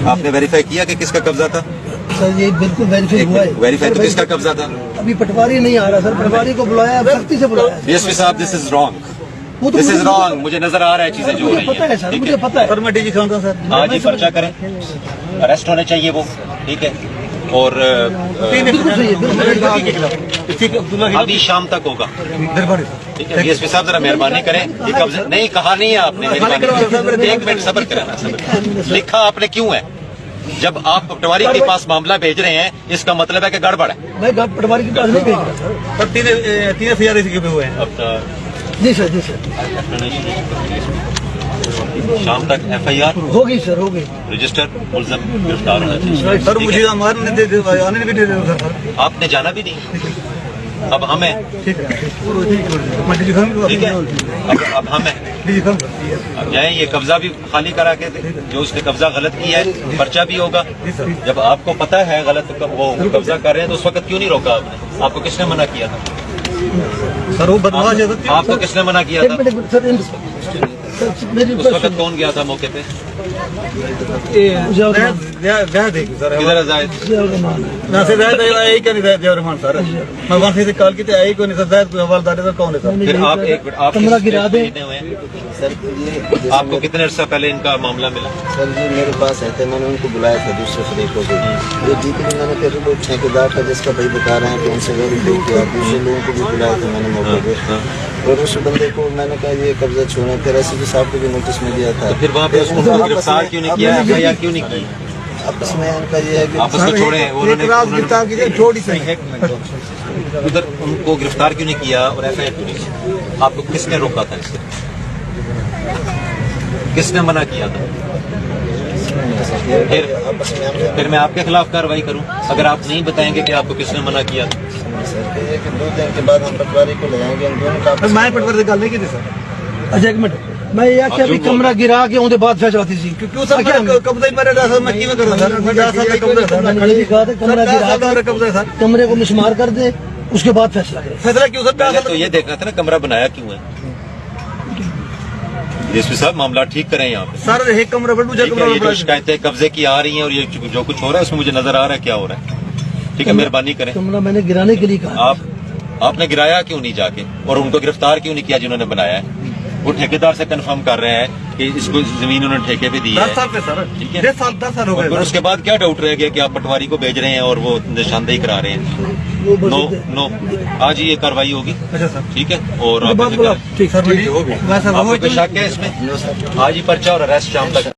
आपने वेरीफाई किया कि किसका कब्जा था? सर ये बिल्कुल वेरीफाई हुआ है। वेरीफाई तो किसका कब्जा था? अभी पटवारी नहीं आ रहा सर, पटवारी को बुलाया, सख्ती से बुलाया। डीएसपी साहब, दिस इज रॉन्ग, वो तो दिस इज रॉन्ग। मुझे नजर आ रहा है चीजें जो हो मुझे रही पता है सर, मुझे पता है। मैं डीजी खान सर, आज ही पर्चा करें, अरेस्ट होने चाहिए वो, ठीक है। और बिल्कुल सही है। अभी शाम तक होगा, ठीक है। डीएसपी साहब जरा मेहरबानी करें, ये कब्जा नहीं कहा नहीं है आपने, मेहरबानी एक मिनट सब्र करें ना, सब्र। लिखा आपने क्यों है? जब आप पटवारी के पास मामला भेज रहे हैं, इसका मतलब है कि गड़बड़ है। मैं पटवारी के पास नहीं भेज रहा सर। 3 FIR इसी के हुए हैं। अब जी सर, जी सर, शाम तक FIR होगी सर, होगी। रजिस्टर, मुलजम गिरफ्तार होना चाहिए। सर मुझे आने भी दे दे सर। आपने जाना भी नहीं, अब हम हैं, ठीक है, मैं डीजी खान ठीक है। अब हम हैं, डीजी खान अब जाए, ये कब्जा भी खाली करा के दे। जो उसने कब्जा गलत किया है, पर्चा भी होगा। जब आपको पता है गलत वो कब्जा कर रहे हैं, तो उस वक्त क्यों नहीं रोका आपने? आपको किसने मना किया था? सर वो बदमाश है सर। आपको किसने मना किया एक था? मिनट सर, मेरी उस वक्त कौन गया था मौके पे? किधर है जायद? ना से जायद आई क्या नहीं जायद रहमान सर। मैं वहां से कॉल की थी, आई को नहीं सर, जायद हवालदार सर कौन है सर? फिर आप एक मिनट, आप कमरा गिरा दे। सर ये आपको कितने अर्सा पहले इनका मामला मिला? सर ये मेरे पास आए थे, मैंने उनको बुलाया था दूसरे फरीकों को। ये जीत के मैंने फिर वो ठेकेदार था जिसका भाई बता रहे हैं कि उनसे वेरीफाई किया, दूसरे लोगों को भी बुलाया था मैंने मौके पे। और उस बंदे को मैंने कहा ये कब्जा छोड़े, फिर एसपी साहब को भी नोटिस में दिया था। तो फिर वहाँ पे उसको गिरफ्तार क्यों नहीं किया, FIR क्यों नहीं की? आपस में इनका ये है कि आपस में छोड़े, थोड़ी सही उधर उनको गिरफ्तार क्यों नहीं किया और FIR क्यों नहीं किया? आपको किसने रोका था इससे? किसने मना किया था? फिर मैं आपके खिलाफ कार्रवाई करूं अगर आप नहीं बताएंगे कि आपको किसने मना किया था? सर ये कि 2 दिन के बाद हम पटवारी को ले जाएंगे, हम दोनों का मैं पटवारी से गल नहीं की थी सर। अच्छा एक मिनट, मैं ये क्या भी कमरा गिरा के उनके बाद फैसला थी सी क्यों सर कब्जा ही मेरे सर, मैं किਵੇਂ करूं सर? मैं 10 साल का कब्जा सर, मैं खड़ी कहा था कमरा गिरा का कब्जा सर। के कमरे को मिसमार कर दे, उसके बाद फैसला करे। फैसला क्यों सर? पहले तो ये देखना था ना कमरा बनाया क्यों है। डीएसपी साहब मामला ठीक करें यहाँ पे। सर एक कमरा पर दूसरा ठीक है, ये जो कमरा शिकायतें कब्जे की आ रही हैं और ये जो कुछ हो रहा है उसमें मुझे नजर आ रहा है क्या हो रहा है। ठीक है, मेहरबानी करें। कमरा मैंने गिराने के लिए कहा। आपने गिराया क्यों नहीं जाके और उनको गिरफ्तार क्यों नहीं किया जिन्होंने बनाया है? वो ठेकेदार से कंफर्म कर रहे हैं कि इसको जमीन उन्होंने ठेके पे दी है। 10 साल पे सर, ठीक है, 10 साल हो और फिर गए। उसके बाद क्या डाउट रह गया कि आप पटवारी को भेज रहे हैं और वो निशानदेही करा रहे हैं? नो, आज ही ये कार्रवाई होगी। अच्छा सर, ठीक है, और ठीक सर, आपको कोई शक है इसमें? आज ही पर्चा और अरेस्ट शाम तक।